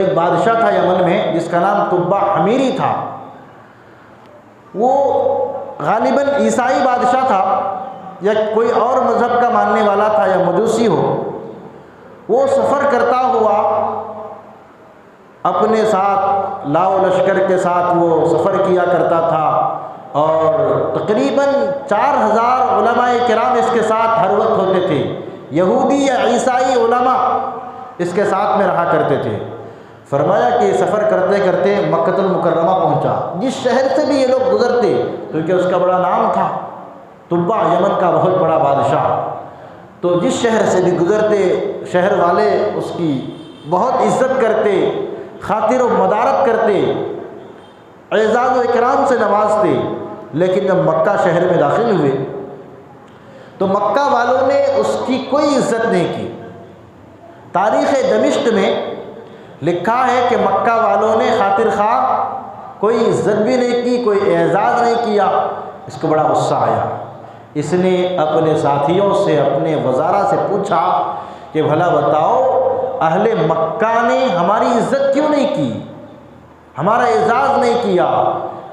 एक बादशाह था यमन में जिसका नाम तुब्बा हमीरी था। वो गालिबन ईसाई बादशाह था या कोई और मज़हब का मानने वाला था या मजूसी हो। वो सफ़र करता हुआ अपने साथ लाओ लश्कर के साथ वो सफ़र किया करता था और तकरीबन 4000 उलमाए किराम इसके साथ हर वक्त होते थे। यहूदी या ईसाई उलमा इसके साथ में रहा करते थे। फरमाया कि सफ़र करते करते मक्कतुल मुकर्रमा पहुँचा। जिस शहर से भी ये लोग गुज़रते, क्योंकि उसका बड़ा नाम था तुब्बा, यमन का बहुत बड़ा बादशाह, तो जिस शहर से भी गुज़रते शहर वाले उसकी बहुत इज़्ज़त करते, खातिर व मदारत करते, एज़ाज़ व इकराम से नवाजते। लेकिन जब मक्का शहर में दाखिल हुए तो मक्का वालों ने उसकी कोई इज़्ज़त नहीं की। तारीख़ दमिश्क में लिखा है कि मक्का वालों ने खातिर खा कोई इज़्ज़त भी नहीं की, कोई एज़ाज़ नहीं किया। इसको बड़ा गुस्सा आया। इसने अपने साथियों से, अपने वज़ारा से पूछा कि भला बताओ, अहले मक्का ने हमारी इज़्ज़त क्यों नहीं की, हमारा एज़ाज़ नहीं किया।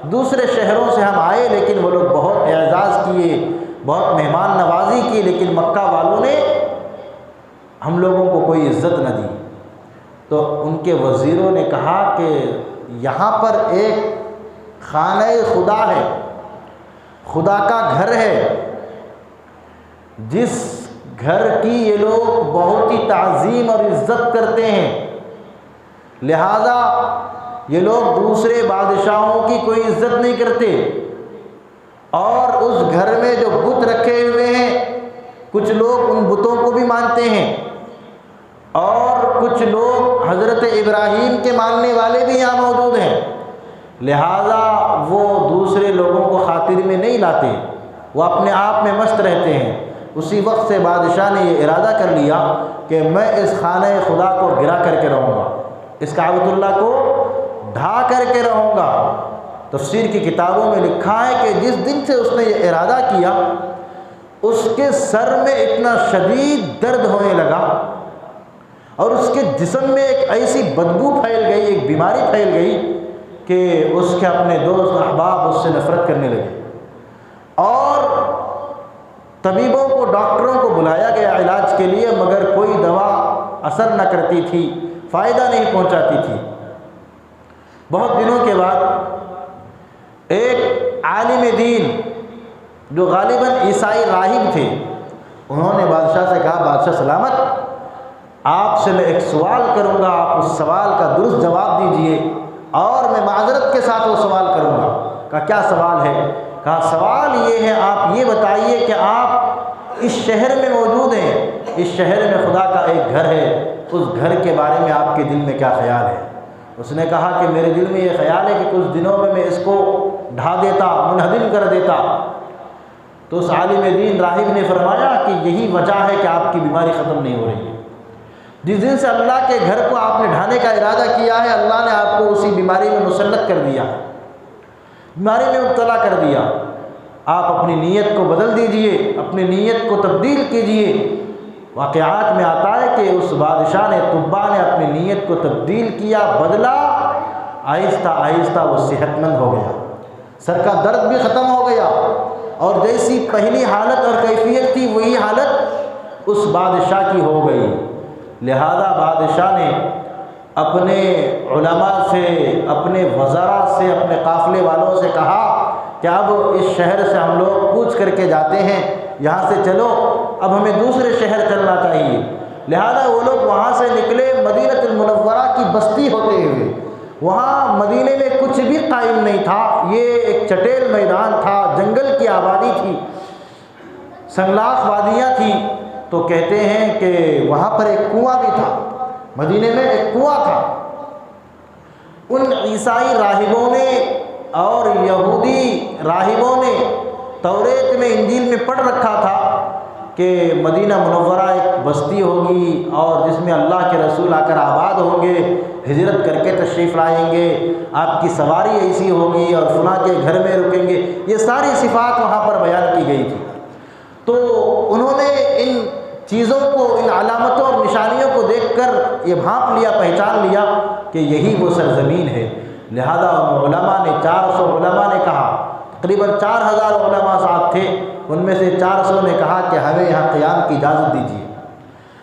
दूसरे शहरों से हम आए लेकिन वो लोग बहुत एज़ाज़ किए, बहुत मेहमान नवाजी की, लेकिन मक्का वालों ने हम लोगों को कोई इज़्ज़त न दी। तो उनके वज़ीरों ने कहा कि यहाँ पर एक खाने खुदा है, खुदा का घर है, जिस घर की ये लोग बहुत ही ताज़ीम और इज़्ज़त करते हैं, लिहाजा ये लोग दूसरे बादशाहों की कोई इज़्ज़त नहीं करते। और उस घर में जो बुत रखे हुए हैं, कुछ लोग उन बुतों को भी मानते हैं और कुछ लोग हज़रत इब्राहीम के मानने वाले भी यहाँ मौजूद हैं। लिहाजा वो दूसरे लोगों को खातिर में नहीं लाते, वो अपने आप में मस्त रहते हैं। उसी वक्त से बादशाह ने ये इरादा कर लिया कि मैं इस खाने खुदा को गिरा करके रहूँगा, इस काबतुल्लाह को ढा करके रहूँगा। तफसीर की किताबों में लिखा है कि जिस दिन से उसने ये इरादा किया, उसके सर में इतना शदीद दर्द होने लगा और उसके जिस्म में एक ऐसी बदबू फैल गई, एक बीमारी फैल गई कि उसके अपने दोस्त अहबाब उससे नफ़रत करने लगे। और तबीबों को, डॉक्टरों को बुलाया गया इलाज के लिए, मगर कोई दवा असर न करती थी, फ़ायदा नहीं पहुंचाती थी। बहुत दिनों के बाद एक आलिम दीन जो गालिबन ईसाई राहिब थे, उन्होंने बादशाह से कहा, बादशाह सलामत, आपसे मैं एक सवाल करूंगा, आप उस सवाल का दुरुस्त जवाब दीजिए और मैं माजरत के साथ वो सवाल करूंगा। कहा क्या सवाल है? कहा सवाल ये है, आप ये बताइए कि आप इस शहर में मौजूद हैं, इस शहर में खुदा का एक घर है, उस घर के बारे में आपके दिल में क्या ख्याल है? उसने कहा कि मेरे दिल में ये ख्याल है कि कुछ दिनों में मैं इसको ढा देता, मुनहदिम कर देता। तो उस आलिम दीन राहिब ने फरमाया कि यही वजह है कि आपकी बीमारी ख़त्म नहीं हो रही है। जिस दिन से अल्लाह के घर को आपने ढाने का इरादा किया है, अल्लाह ने आपको उसी बीमारी में मुसल्लत कर दिया, बीमारी में मुब्तला कर दिया। आप अपनी नीयत को बदल दीजिए, अपनी नीयत को तब्दील कीजिए। वाक़यात में आता है कि उस बादशाह ने, तुब्बा ने अपनी नीयत को तब्दील किया, बदला, आहिस्ता आहिस्ता वो सेहतमंद हो गया, सर का दर्द भी ख़त्म हो गया और जैसी पहली हालत और कैफियत थी वही हालत उस बादशाह की हो गई। लिहाजा बादशाह ने अपने उलमा से, अपने वज़रा से, अपने काफ़िले वालों से कहा कि अब इस शहर से हम लोग कूच करके जाते हैं, यहाँ से चलो, अब हमें दूसरे शहर चलना चाहिए। लिहाजा वो लोग वहाँ से निकले, मदीनतुल मुनव्वरा की बस्ती होते हुए। वहाँ मदीने में कुछ भी कायम नहीं था, ये एक चटेल मैदान था, जंगल की आबादी थी, संगलाख वादियाँ थी। तो कहते हैं कि वहाँ पर एक कुआं भी था, मदीने में एक कुआं था। उन ईसाई राहिबों ने और यहूदी राहिबों ने तौरेत में, इंजील में पढ़ रखा था कि मदीना मुनव्वरा एक बस्ती होगी और जिसमें अल्लाह के रसूल आकर आबाद होंगे, हिजरत करके तशरीफ़ लाएंगे, आपकी सवारी ऐसी होगी और फलां के घर में रुकेंगे। ये सारी सिफ़ात वहाँ पर बयान की गई थी। तो उन्होंने इन चीज़ों को, इन अलामतों और निशानियों को देखकर ये भांप लिया, पहचान लिया कि यही वो सरज़मीन है। लिहाजा उन उलमा ने, 400 उलमा ने कहा, तकरीबन 4000 उलमा साथ थे, उनमें से 400 ने कहा कि हमें यहाँ क़ियाम की इजाज़त दीजिए।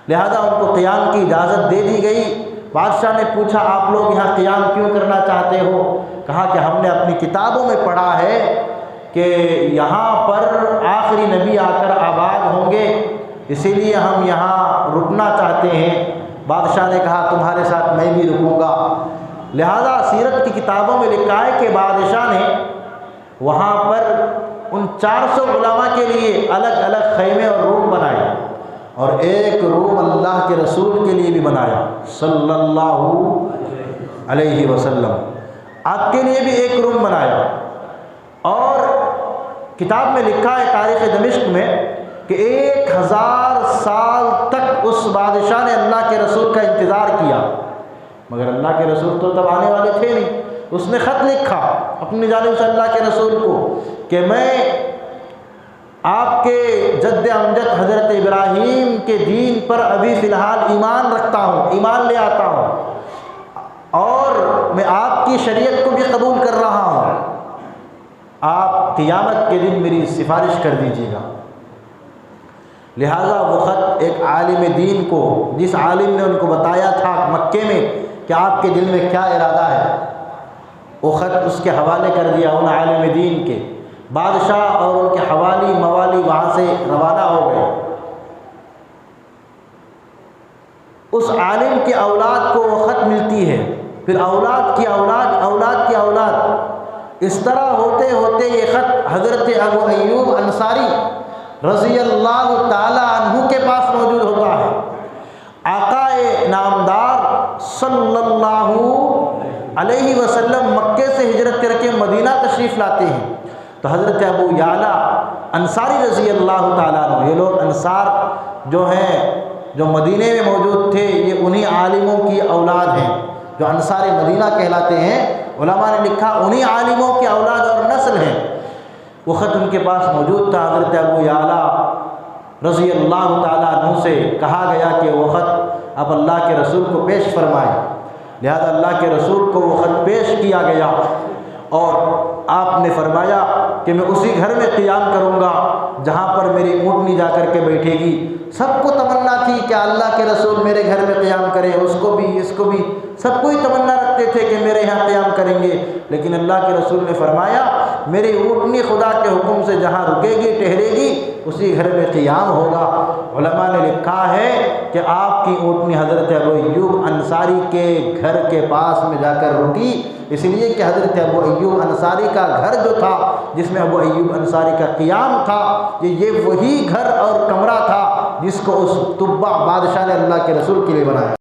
लिहाजा उनको क़ियाम की इजाज़त दे दी गई। बादशाह ने पूछा, आप लोग यहाँ क़ियाम क्यों करना चाहते हो? कहा कि हमने अपनी किताबों में पढ़ा है कि यहाँ पर आखिरी नबी आकर आबाद होंगे, इसीलिए हम यहाँ रुकना चाहते हैं। बादशाह ने कहा, तुम्हारे साथ मैं भी रुकूँगा। लिहाजा सीरत की किताबों में लिखा है कि बादशाह ने वहाँ पर उन 400 उलमा के लिए अलग अलग खैमे और रूम बनाए, और एक रूम अल्लाह के रसूल के लिए भी बनाया सल्लल्लाहु अलैहि वसल्लम। आपके लिए भी एक रूम बनाया। और किताब में लिखा है तारीख़ दमिश्क में कि 1000 साल तक उस बादशाह ने अल्लाह के रसूल का इंतज़ार किया, मगर अल्लाह के रसूल तो तब आने वाले थे नहीं। उसने ख़त लिखा अपनी जानिब से अल्लाह के रसूल को कि मैं आपके जद्द अमजद हज़रत इब्राहीम के दीन पर अभी फ़िलहाल ईमान रखता हूँ, ईमान ले आता हूँ, और मैं आपकी शरीयत को भी कबूल कर रहा हूँ। आप क़ियामत के दिन मेरी सिफारिश कर दीजिएगा। लिहाजा वो ख़त एक आलिम दीन को, जिस आलिम ने उनको बताया था मक्के में कि आपके दिल में क्या इरादा है, वो ख़त उसके हवाले कर दिया उन आलिम दीन के। बादशाह और उनके हवाली मवाली वहाँ से रवाना हो गए। उस आलिम की औलाद को वो ख़त मिलती है, फिर औलाद की औलाद, औलाद की औलाद, इस तरह होते होते ये ख़त हज़रत अबू अय्यूब अंसारी रज़ी अल्लाह ताला अन्हु के पास मौजूद होता है। आक़ाए नामदार सल्लल्लाहु अलैहि वसल्लम मक्के से हिजरत करके मदीना तशरीफ़ लाते हैं, तो हज़रत अबू याला अंसारी रज़ी अल्लाह ताला अन्हु, ये लोग अंसार जो हैं, जो मदीने में मौजूद थे, ये उन्हीं आलिमों की औलाद हैं जो अंसार मदीना कहलाते हैं। उलमा ने लिखा उन्हीं आलिमों की औलाद और नस्ल हैं। वो ख़त उनके पास मौजूद था। हज़रत अबू याला रज़ी अल्लाह ताला अन्हु से कहा गया कि वो ख़त आप अल्लाह के रसूल को पेश फरमाएँ। लिहाजा अल्लाह के रसूल को वो ख़त पेश किया गया, और आपने फरमाया कि मैं उसी घर में क़ियाम करूँगा जहाँ पर मेरी ऊँटनी जा कर के बैठेगी। सबको तमन्ना थी कि अल्लाह के रसूल मेरे घर में क़ियाम करें, उसको भी, इसको भी, सब कोई तमन्ना रखते थे कि मेरे यहाँ क़ियाम करेंगे। लेकिन अल्लाह के रसूल ने फरमाया, मेरी ऊँटनी खुदा के हुक्म से जहाँ रुकेगी, ठहरेगी, उसी घर में क़ियाम होगा। उलमा ने लिखा है कि आपकी ऊँटनी हज़रत अबू अय्यूब अंसारी के घर के पास में जाकर रुकी, इसलिए कि हज़रत अबू अय्यूब अंसारी का घर जो था, जिसमें अबू अय्यूब अंसारी का क़ियाम था, ये वही घर और कमरा था जिसको उस तुब्बा बादशाह ने अल्लाह के रसूल के लिए बनाया।